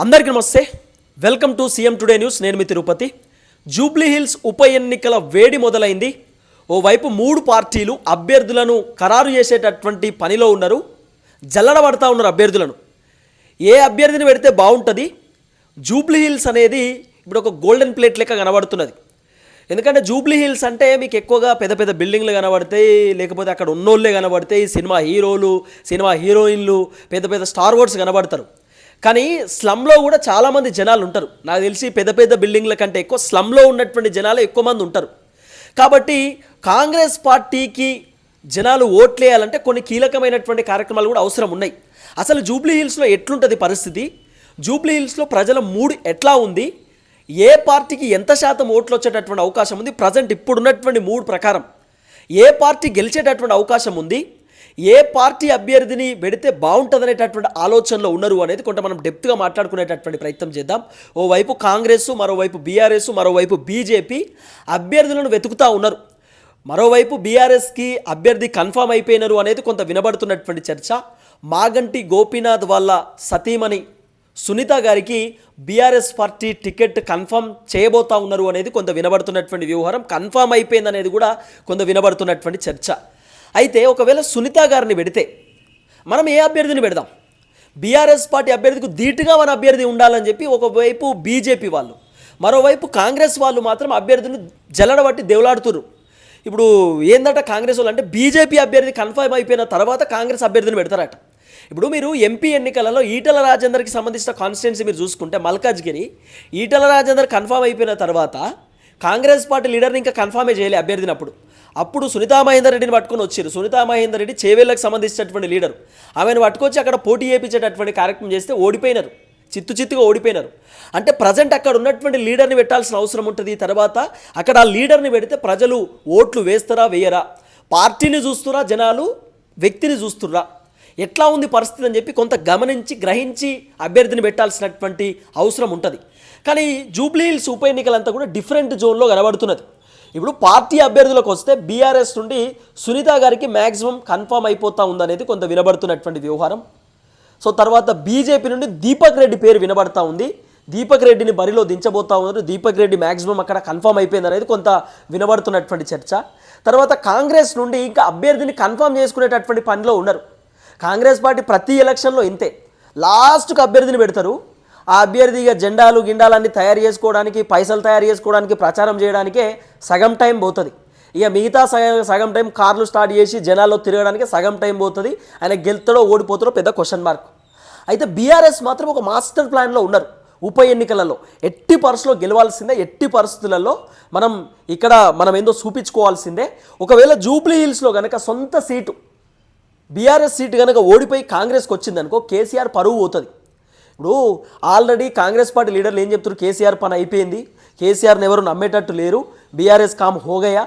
అందరికీ నమస్తే. Welcome to CM today news. నేను మీ తిరుపతి. జూబ్లీ హిల్స్ ఉప ఎన్నికల వేడి మొదలైంది. ఓవైపు మూడు పార్టీలు అభ్యర్థులను ఖరారు చేసేటటువంటి పనిలో ఉన్నారు. జల్లడబడతా ఉన్నారు అభ్యర్థులను. ఏ అభ్యర్థిని పెడితే బాగుంటుంది? జూబ్లీ హిల్స్ అనేది ఇప్పుడు ఒక గోల్డెన్ ప్లేట్ లెక్క కనబడుతున్నది. ఎందుకంటే జూబ్లీ హిల్స్ అంటే మీకు ఎక్కువగా పెద్ద పెద్ద బిల్డింగ్లు కనబడతాయి, లేకపోతే అక్కడ ఉన్నోళ్ళే కనబడతాయి, సినిమా హీరోలు, సినిమా హీరోయిన్లు, పెద్ద పెద్ద స్టార్ వర్డ్స్ కనబడతారు. కానీ స్లమ్లో కూడా చాలామంది జనాలు ఉంటారు. నాకు తెలిసి పెద్ద పెద్ద బిల్డింగ్ల కంటే ఎక్కువ స్లమ్లో ఉన్నటువంటి జనాలు ఎక్కువ మంది ఉంటారు. కాబట్టి కాంగ్రెస్ పార్టీకి జనాలు ఓట్లేయాలంటే కొన్ని కీలకమైనటువంటి కార్యక్రమాలు కూడా అవసరం ఉన్నాయి. అసలు జూబ్లీ హిల్స్లో ఎట్లుంటుంది పరిస్థితి? జూబ్లీ హిల్స్లో ప్రజల మూడ్ ఎట్లా ఉంది? ఏ పార్టీకి ఎంత శాతం ఓట్లు వచ్చేటటువంటి అవకాశం ఉంది? ప్రజెంట్ ఇప్పుడున్నటువంటి మూడ్ ప్రకారం ఏ పార్టీ గెలిచేటటువంటి అవకాశం ఉంది? ఏ పార్టీ అభ్యర్థిని పెడితే బాగుంటుందనేటటువంటి ఆలోచనలో ఉన్నారు అనేది కొంత మనం డెప్త్గా మాట్లాడుకునేటటువంటి ప్రయత్నం చేద్దాం. ఓవైపు కాంగ్రెస్, మరోవైపు బీఆర్ఎస్, మరోవైపు బీజేపీ అభ్యర్థులను వెతుకుతూ ఉన్నారు. మరోవైపు బీఆర్ఎస్కి అభ్యర్థి కన్ఫామ్ అయిపోయినారు అనేది కొంత వినబడుతున్నటువంటి చర్చ. మాగంటి గోపీనాథ్ వాళ్ళ సతీమణి సునీత గారికి బీఆర్ఎస్ పార్టీ టికెట్ కన్ఫామ్ చేయబోతా ఉన్నారు అనేది కొంత వినబడుతున్నటువంటి వ్యవహారం. కన్ఫామ్ అయిపోయింది అనేది కూడా కొంత వినబడుతున్నటువంటి చర్చ. అయితే ఒకవేళ సునీత గారిని పెడితే మనం ఏ అభ్యర్థిని పెడదాం? బీఆర్ఎస్ పార్టీ అభ్యర్థికి ధీటుగా మన అభ్యర్థి ఉండాలని చెప్పి ఒకవైపు బీజేపీ వాళ్ళు, మరోవైపు కాంగ్రెస్ వాళ్ళు మాత్రం అభ్యర్థిని జల్లడబట్టి దేవులాడుతున్నారు. ఇప్పుడు ఏందట కాంగ్రెస్ వాళ్ళు అంటే బీజేపీ అభ్యర్థి కన్ఫర్మ్ అయిపోయిన తర్వాత కాంగ్రెస్ అభ్యర్థిని పెడతారట. ఇప్పుడు మీరు ఎంపీ ఎన్నికలలో ఈటల రాజేందర్కి సంబంధించిన కాన్స్టిట్యున్సీ మీరు చూసుకుంటే మల్కాజ్గిరి, ఈటల రాజేందర్ కన్ఫర్మ్ అయిపోయిన తర్వాత కాంగ్రెస్ పార్టీ లీడర్ని ఇంకా కన్ఫర్మే చేయలే అభ్యర్థినప్పుడు. అప్పుడు సునీతా మహేందర్ రెడ్డిని పట్టుకొని వచ్చారు. సునీతా మహేందర్ రెడ్డి చేవేళ్ళకి సంబంధించినటువంటి లీడరు. ఆమెను పట్టుకొచ్చి అక్కడ పోటీ చేయించేటటువంటి కార్యక్రమం చేస్తే ఓడిపోయినారు, చిత్తుగా ఓడిపోయినారు. అంటే ప్రజెంట్ అక్కడ ఉన్నటువంటి లీడర్ని పెట్టాల్సిన అవసరం ఉంటుంది. తర్వాత అక్కడ ఆ లీడర్ని పెడితే ప్రజలు ఓట్లు వేస్తారా వేయరా? పార్టీని చూస్తురా జనాలు, వ్యక్తిని చూస్తురా? ఎట్లా ఉంది పరిస్థితి అని చెప్పి కొంత గమనించి గ్రహించి అభ్యర్థిని పెట్టాల్సినటువంటి అవసరం ఉంటుంది. కానీ జూబ్లీ హిల్స్ ఉప ఎన్నికలంతా కూడా డిఫరెంట్ జోన్లో కనబడుతున్నది. ఇప్పుడు పార్టీ అభ్యర్థులకు వస్తే బీఆర్ఎస్ నుండి సునీత గారికి మ్యాక్సిమం కన్ఫామ్ అయిపోతూ ఉందనేది కొంత వినబడుతున్నటువంటి వ్యవహారం. సో తర్వాత బీజేపీ నుండి దీపక్ రెడ్డి పేరు వినబడతా ఉంది. దీపక్ రెడ్డిని బరిలో దించబోతా ఉన్నారు. దీపక్ రెడ్డి మ్యాక్సిమం అక్కడ కన్ఫామ్ అయిపోయింది అనేది కొంత వినబడుతున్నటువంటి చర్చ. తర్వాత కాంగ్రెస్ నుండి ఇంకా అభ్యర్థిని కన్ఫామ్ చేసుకునేటటువంటి పనిలో ఉన్నారు. కాంగ్రెస్ పార్టీ ప్రతి ఎలక్షన్లో ఇంతే, లాస్ట్కు అభ్యర్థిని పెడతారు. ఆ అభ్యర్థిగా జెండాలు గిండాలన్నీ తయారు చేసుకోవడానికి, పైసలు తయారు చేసుకోవడానికి, ప్రచారం చేయడానికే సగం టైం పోతుంది. ఇక మిగతా సగం టైం కార్లు స్టార్ట్ చేసి జనాల్లో తిరగడానికి సగం టైం పోతుంది. ఆయన గెలుతాడో ఓడిపోతాడో పెద్ద క్వశ్చన్ మార్క్. అయితే బీఆర్ఎస్ మాత్రం ఒక మాస్టర్ ప్లాన్లో ఉన్నారు. ఉప ఎన్నికలలో ఎట్టి పరిస్థితుల్లో గెలవాల్సిందే, ఎట్టి పరిస్థితులలో మనం ఏందో చూపించుకోవాల్సిందే. ఒకవేళ జూబ్లీ హిల్స్లో కనుక సొంత సీటు బీఆర్ఎస్ సీటు కనుక ఓడిపోయి కాంగ్రెస్కి వచ్చిందనుకో కేసీఆర్ పరువు పోతుంది. ఇప్పుడు ఆల్రెడీ కాంగ్రెస్ పార్టీ లీడర్లు ఏం చెప్తారు? కేసీఆర్ పని అయిపోయింది, కేసీఆర్ని ఎవరు నమ్మేటట్టు లేరు, బీఆర్ఎస్ కామ్ హోగయా.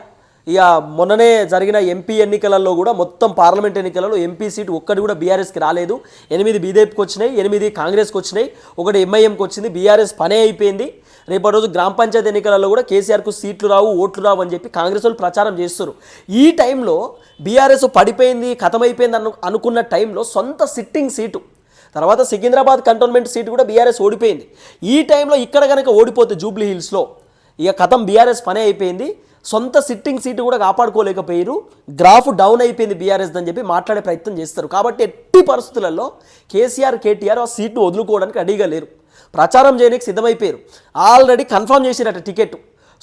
ఇక మొన్ననే జరిగిన ఎంపీ ఎన్నికలలో కూడా మొత్తం పార్లమెంట్ ఎన్నికలలో ఎంపీ సీటు ఒక్కటి కూడా బీఆర్ఎస్కి రాలేదు. 8 బీజేపీకి వచ్చినాయి, 8 కాంగ్రెస్కి వచ్చినాయి, 1 ఎంఐఎంకి వచ్చింది. బీఆర్ఎస్ పనే అయిపోయింది. రేపటి రోజు గ్రామ పంచాయతీ ఎన్నికలలో కూడా కేసీఆర్కు సీట్లు రావు, ఓట్లు రావు అని చెప్పి కాంగ్రెస్ వాళ్ళు ప్రచారం చేస్తారు. ఈ టైంలో బీఆర్ఎస్ పడిపోయింది, ఖతమైపోయింది అనుకున్న టైంలో సొంత సిట్టింగ్ సీటు, తర్వాత సికింద్రాబాద్ కంటోన్మెంట్ సీటు కూడా బీఆర్ఎస్ ఓడిపోయింది. ఈ టైంలో ఇక్కడ కనుక ఓడిపోతే జూబ్లీ హిల్స్లో ఇక కథం బీఆర్ఎస్ పనే అయిపోయింది. సొంత సిట్టింగ్ సీటు కూడా కాపాడుకోలేకపోయారు, గ్రాఫ్ డౌన్ అయిపోయింది బీఆర్ఎస్ అని చెప్పి మాట్లాడే ప్రయత్నం చేస్తారు. కాబట్టి ఎట్టి పరిస్థితులలో కేసీఆర్, కేటీఆర్ ఆ సీట్ను వదులుకోవడానికి రెడీగా లేరు, ప్రచారం చేయడానికి సిద్ధమైపోయారు. ఆల్రెడీ కన్ఫర్మ్ చేసినట్టు టికెట్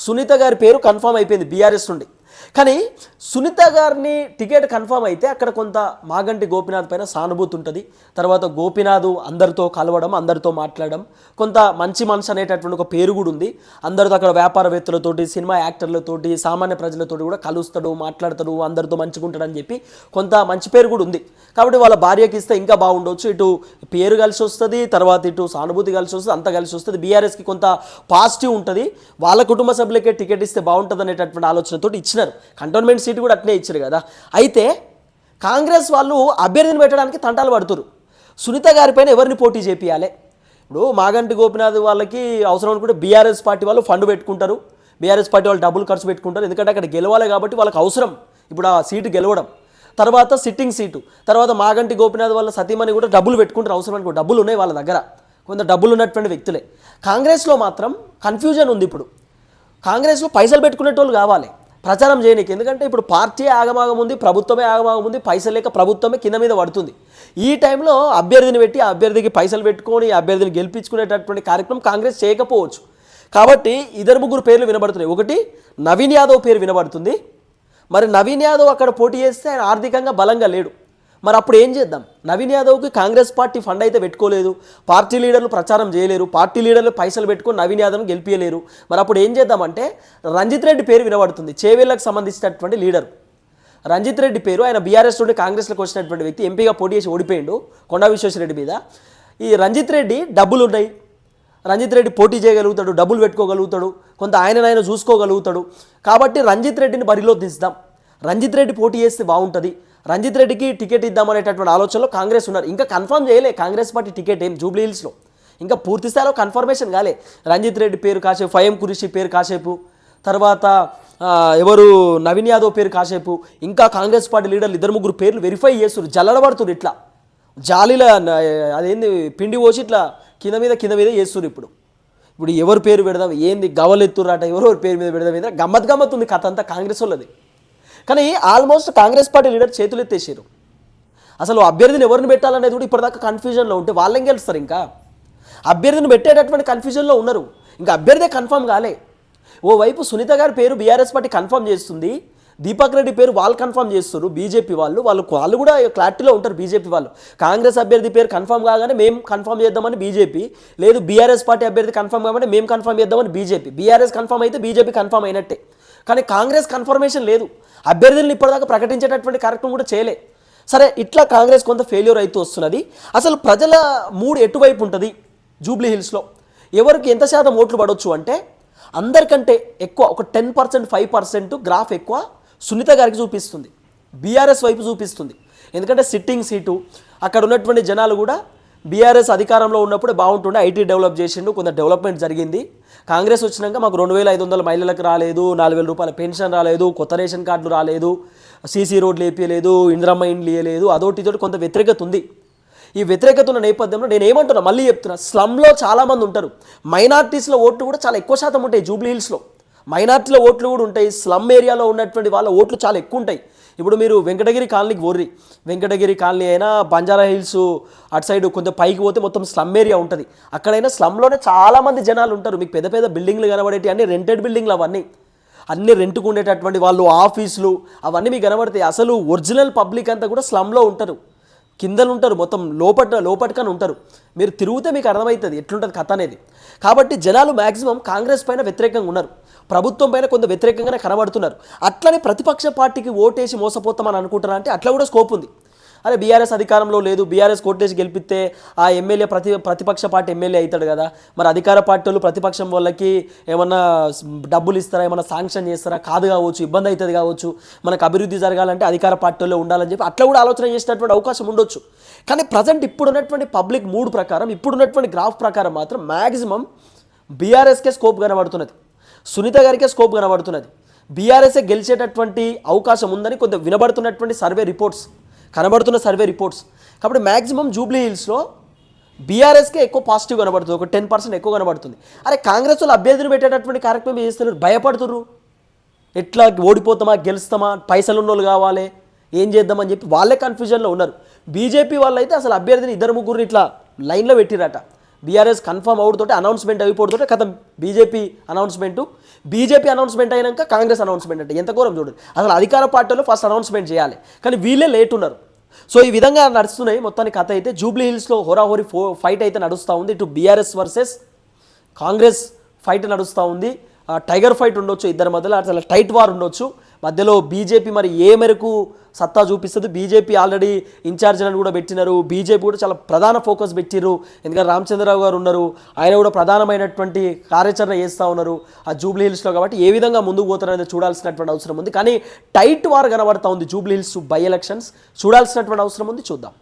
సునీత గారి పేరు కన్ఫర్మ్ అయిపోయింది బీఆర్ఎస్ నుండి. కానీ సునీత గారిని టికెట్ కన్ఫర్మ్ అయితే అక్కడ కొంత మాగంటి గోపీనాథ్ పైన సానుభూతి ఉంటుంది. తర్వాత గోపీనాథ్ అందరితో కలవడం, అందరితో మాట్లాడడం, కొంత మంచి మనసు అనేటటువంటి ఒక పేరు కూడా ఉంది. అందరితో అక్కడ వ్యాపారవేత్తలతోటి, సినిమా యాక్టర్లతోటి, సామాన్య ప్రజలతోటి కూడా కలుస్తాడు, మాట్లాడతాడు, అందరితో మంచిగుంటాడని చెప్పి కొంత మంచి పేరు కూడా ఉంది. కాబట్టి వాళ్ళ భార్యకి ఇస్తే ఇంకా బాగుండవచ్చు. ఇటు పేరు కలిసి వస్తుంది, తర్వాత ఇటు సానుభూతి కలిసి వస్తుంది, అంతా కలిసి వస్తుంది. బీఆర్ఎస్కి కొంత పాజిటివ్ ఉంటుంది. వాళ్ళ కుటుంబ సభ్యులకే టికెట్ ఇస్తే బాగుంటుంది అనేటటువంటి ఆలోచనతో ఇచ్చినారు. కంటోన్మెంట్ సీటు కూడా అట్నే ఇచ్చారు కదా. అయితే కాంగ్రెస్ వాళ్ళు అభ్యర్థిని పెట్టడానికి తంటాలు పడుతున్నారు. సునీత గారిపైన ఎవరిని పోటీ చేపియాలి? ఇప్పుడు మాగంటి గోపీనాథ్ వాళ్ళకి అవసరం అనుకుంటే బీఆర్ఎస్ పార్టీ వాళ్ళు ఫండ్ పెట్టుకుంటారు, బీఆర్ఎస్ పార్టీ వాళ్ళు డబ్బులు ఖర్చు పెట్టుకుంటారు. ఎందుకంటే అక్కడ గెలవాలి కాబట్టి వాళ్ళకి అవసరం ఇప్పుడు ఆ సీటు గెలవడం. తర్వాత సిట్టింగ్ సీటు, తర్వాత మాగంటి గోపీనాథ్ వాళ్ళ సతీమణి కూడా డబ్బులు పెట్టుకుంటారు అవసరం అనుకో, డబ్బులు ఉన్నాయి వాళ్ళ దగ్గర, కొంత డబ్బులు ఉన్నటువంటి వ్యక్తులే. కాంగ్రెస్లో మాత్రం కన్ఫ్యూజన్ ఉంది. ఇప్పుడు కాంగ్రెస్లో పైసలు పెట్టుకునేటోళ్ళు కావాలి ప్రచారం చేయడానికి. ఎందుకంటే ఇప్పుడు పార్టీ ఆగమాగం ఉంది, ప్రభుత్వమే ఆగమాగం ఉంది, పైసలు లేక ప్రభుత్వమే కింద మీద పడుతుంది. ఈ టైంలో అభ్యర్థిని పెట్టి ఆ అభ్యర్థికి పైసలు పెట్టుకొని అభ్యర్థిని గెలిపించుకునేటటువంటి కార్యక్రమం కాంగ్రెస్ చేయకపోవచ్చు. కాబట్టి ఇద్దరు ముగ్గురు పేర్లు వినబడుతున్నాయి. ఒకటి నవీన్ యాదవ్ పేరు వినబడుతుంది. మరి నవీన్ యాదవ్ అక్కడ పోటీ చేస్తే ఆయన ఆర్థికంగా బలంగా లేడు. మరి అప్పుడు ఏం చేద్దాం? నవీన్ యాదవ్కి కాంగ్రెస్ పార్టీ ఫండ్ అయితే పెట్టుకోలేదు, పార్టీ లీడర్లు ప్రచారం చేయలేరు, పార్టీ లీడర్లు పైసలు పెట్టుకొని నవీన్ యాదవ్ని గెలిపించలేరు. మరి అప్పుడు ఏం చేద్దామంటే రంజిత్ రెడ్డి పేరు వినబడుతుంది, చేవేళ్లకు సంబంధించినటువంటి లీడర్ రంజిత్ రెడ్డి పేరు. ఆయన బీఆర్ఎస్ నుండి కాంగ్రెస్లోకి వచ్చినటువంటి వ్యక్తి, ఎంపీగా పోటీ చేసి ఓడిపోయిండు కొండా విశ్వేశ్వరరెడ్డి మీద. ఈ రంజిత్ రెడ్డి డబ్బులు ఉన్నాయి, రంజిత్ రెడ్డి పోటీ చేయగలుగుతాడు, డబ్బులు పెట్టుకోగలుగుతాడు, కొంత ఆయన చూసుకోగలుగుతాడు. కాబట్టి రంజిత్ రెడ్డిని బరిలో దించుదాం, రంజిత్ రెడ్డి పోటీ చేస్తే బాగుంటుంది, రంజిత్ రెడ్డికి టికెట్ ఇద్దామనేటటువంటి ఆలోచనలో కాంగ్రెస్ ఉన్నారు. ఇంకా కన్ఫర్మ్ చేయలే కాంగ్రెస్ పార్టీ టికెట్ ఏం జూబ్లీ హిల్స్లో, ఇంకా పూర్తి స్థాయిలో కన్ఫర్మేషన్ కాలే. రంజిత్ రెడ్డి పేరు కాసేపు, ఫయం కురిషి పేరు కాసేపు, తర్వాత ఎవరు నవీన్ యాదవ్ పేరు కాసేపు, ఇంకా కాంగ్రెస్ పార్టీ లీడర్లు ఇద్దరు ముగ్గురు పేర్లు వెరిఫై చేస్తున్నారు, జల్లడబడుతున్నారు. ఇట్లా జాలీల అదేంది పిండి పోసి ఇట్లా కింద మీద చేస్తున్నారు. ఇప్పుడు ఎవరు పేరు పెడదాం, ఏంది గవలెత్తురాట, ఎవరెవరి పేరు మీద పెడదాం, మీద గమ్మత్ ఉంది కథ అంతా కాంగ్రెస్ వాళ్ళది. కానీ ఆల్మోస్ట్ కాంగ్రెస్ పార్టీ లీడర్ చేతులు ఎత్తేసారు. అసలు అభ్యర్థిని ఎవరిని పెట్టాలనేది కూడా ఇప్పటిదాకా కన్ఫ్యూజన్లో ఉంటే వాళ్ళేం గెలుస్తారు? ఇంకా అభ్యర్థిని పెట్టేటటువంటి కన్ఫ్యూజన్లో ఉన్నారు, ఇంకా అభ్యర్థే కన్ఫర్మ్ కాలే. ఓవైపు సునీత గారి పేరు బీఆర్ఎస్ పార్టీ కన్ఫర్మ్ చేస్తుంది, దీపక్ రెడ్డి పేరు వాళ్ళు కన్ఫర్మ్ చేస్తారు, బీజేపీ వాళ్ళు కూడా క్లారిటీలో ఉంటారు. బీజేపీ వాళ్ళు కాంగ్రెస్ అభ్యర్థి పేరు కన్ఫర్మ్ కాగానే మేము కన్ఫర్మ్ చేద్దామని బీజేపీ, లేదు బీఆర్ఎస్ పార్టీ అభ్యర్థి కన్ఫర్మ్ కాగానే మేము కన్ఫర్మ్ చేద్దామని బీజేపీ. బీఆర్ఎస్ కన్ఫర్మ్ అయితే బీజేపీ కన్ఫర్మ్ అయినట్టే. కానీ కాంగ్రెస్ కన్ఫర్మేషన్ లేదు, అభ్యర్థులను ఇప్పటిదాకా ప్రకటించేటటువంటి కార్యక్రమం కూడా చేయలే. సరే, ఇట్లా కాంగ్రెస్ కొంత ఫెయిల్యూర్ అవుతూ వస్తున్నది. అసలు ప్రజల మూడు ఎటువైపు ఉంటుంది జూబ్లీ హిల్స్లో, ఎవరికి ఎంత శాతం ఓట్లు పడవచ్చు అంటే అందరికంటే ఎక్కువ ఒక 10%, 5% గ్రాఫ్ ఎక్కువ సునీత గారికి చూపిస్తుంది, బీఆర్ఎస్ వైపు చూపిస్తుంది. ఎందుకంటే సిట్టింగ్ సీటు, అక్కడ ఉన్నటువంటి జనాలు కూడా బీఆర్ఎస్ అధికారంలో ఉన్నప్పుడే బాగుంటుండే, ఐటీ డెవలప్ చేసిండు, కొంత డెవలప్మెంట్ జరిగింది. కాంగ్రెస్ వచ్చినాక మాకు 2500 మహిళలకు రాలేదు, 4000 రూపాయల పెన్షన్ రాలేదు, కొత్త రేషన్ కార్డులు రాలేదు, సీసీ రోడ్లు వేపించలేదు, ఇందిరమ్మ ఇండ్లు ఇవ్వలేదు, అదోటి ఇదోటి కొంత వ్యతిరేకత ఉంది. ఈ వ్యతిరేకత ఉన్న నేపథ్యంలో నేను ఏమంటున్నా, మళ్ళీ చెప్తున్నా, స్లమ్లో చాలామంది ఉంటారు, మైనార్టీస్లో ఓట్లు కూడా చాలా ఎక్కువ శాతం ఉంటాయి జూబ్లీ హిల్స్లో, మైనార్టీల ఓట్లు కూడా ఉంటాయి, స్లమ్ ఏరియాలో ఉన్నటువంటి వాళ్ళ ఓట్లు చాలా ఎక్కువ ఉంటాయి. ఇప్పుడు మీరు వెంకటగిరి కాలనీకి పోర్రి, వెంకటగిరి కాలనీ అయినా బంజారా హిల్స్ అటు సైడ్ కొంచెం పైకి పోతే మొత్తం స్లమ్ ఏరియా ఉంటుంది. అక్కడైనా స్లమ్లోనే చాలామంది జనాలు ఉంటారు. మీకు పెద్ద పెద్ద బిల్డింగ్లు కనబడేవి అన్ని రెంటెడ్ బిల్డింగ్లు, అవన్నీ అన్ని రెంట్కు ఉండేటటువంటి వాళ్ళు, ఆఫీసులు అవన్నీ మీకు కనబడతాయి. అసలు ఒరిజినల్ పబ్లిక్ అంతా కూడా స్లమ్లో ఉంటారు, కిందలు ఉంటారు, మొత్తం లోపటికని ఉంటారు. మీరు తిరిగితే మీకు అర్థమవుతుంది ఎట్లుంటుంది కథ అనేది. కాబట్టి జనాలు మ్యాక్సిమం కాంగ్రెస్ పైన వ్యతిరేకంగా ఉన్నారు, ప్రభుత్వం పైన కొంత వ్యతిరేకంగానే కనబడుతున్నారు. అట్లనే ప్రతిపక్ష పార్టీకి ఓటేసి మోసపోతామని అనుకుంటారా అంటే అట్లా కూడా స్కోప్ ఉంది. అరే బీఆర్ఎస్ అధికారంలో లేదు, బీఆర్ఎస్ కోటేసి గెలిపిస్తే ఆ ఎమ్మెల్యే ప్రతిపక్ష పార్టీ ఎమ్మెల్యే అవుతాడు కదా, మరి అధికార పార్టీ వాళ్ళు ప్రతిపక్షం వాళ్ళకి ఏమన్నా డబ్బులు ఇస్తారా, ఏమన్నా శాంక్షన్ చేస్తారా, కాదు కావచ్చు, ఇబ్బంది అవుతుంది కావచ్చు, మనకు అభివృద్ధి జరగాలంటే అధికార పార్టీలో ఉండాలని చెప్పి అట్లా కూడా ఆలోచన చేసేటటువంటి అవకాశం ఉండొచ్చు. కానీ ప్రజెంట్ ఇప్పుడున్నటువంటి పబ్లిక్ మూడ్ ప్రకారం, ఇప్పుడున్నటువంటి గ్రాఫ్ ప్రకారం మాత్రం మ్యాక్సిమం బీఆర్ఎస్కే స్కోప్ కనబడుతున్నది, సునీత గారికే స్కోప్ కనబడుతున్నది, బీఆర్ఎస్ఏ గెలిచేటటువంటి అవకాశం ఉందని కొంత వినబడుతున్నటువంటి కనబడుతున్న సర్వే రిపోర్ట్స్. కాబట్టి మ్యాక్సిమం జూబ్లీ హిల్స్లో బీఆర్ఎస్కే ఎక్కువ పాజిటివ్ కనబడుతుంది, ఒక 10% ఎక్కువ కనబడుతుంది. అరే కాంగ్రెస్ వాళ్ళు అభ్యర్థిని పెట్టేటటువంటి కార్యక్రమం చేస్తున్నారు, భయపడుతున్నారు, ఎట్లా ఓడిపోతామా గెలుస్తామా, పైసలు ఉన్నోళ్ళు కావాలి, ఏం చేద్దామని చెప్పి వాళ్ళే కన్ఫ్యూజన్లో ఉన్నారు. బీజేపీ వాళ్ళు అయితే అసలు అభ్యర్థిని ఇద్దరు ముగ్గురు ఇట్లా లైన్లో పెట్టిరట. బీఆర్ఎస్ కన్ఫర్మ్ అవుడుతోటే అనౌన్స్మెంట్ అయిపోతుంటే కథ బీజేపీ అనౌన్స్మెంట్ అయినాక కాంగ్రెస్ అనౌన్స్మెంట్ అంటే ఎంత ఘోరం చూడండి. అసలు అధికార పార్టీలో ఫస్ట్ అనౌన్స్మెంట్ చేయాలి, కానీ వీళ్ళే లేట్ ఉన్నారు. సో ఈ విధంగా నడుస్తున్నాయి మొత్తానికి కథ అయితే. జూబ్లీ హిల్స్లో హోరాహోరీ ఫైట్ అయితే నడుస్తూ ఉంది, ఇటు బీఆర్ఎస్ వర్సెస్ కాంగ్రెస్ ఫైట్ నడుస్తూ ఉంది. టైగర్ ఫైట్ ఉండొచ్చు ఇద్దరి మధ్యలో, అసలు టైట్ వార్ ఉండొచ్చు. మధ్యలో బీజేపీ మరి ఏ మేరకు సత్తా చూపిస్తుంది, బీజేపీ ఆల్రెడీ ఇన్ఛార్జ్లను కూడా పెట్టినారు, బీజేపీ కూడా చాలా ప్రధాన ఫోకస్ పెట్టిరు, ఎందుకంటే రామచంద్రరావు గారు ఉన్నారు, ఆయన కూడా ప్రధానమైనటువంటి కార్యాచరణ చేస్తూ ఉన్నారు ఆ జూబ్లీ హిల్స్లో. కాబట్టి ఏ విధంగా ముందుకు పోతారనేది చూడాల్సినటువంటి అవసరం ఉంది. కానీ టైట్ వార్ కనబడతా ఉంది జూబ్లీ హిల్స్ బై ఎలక్షన్స్, చూడాల్సినటువంటి అవసరం ఉంది, చూద్దాం.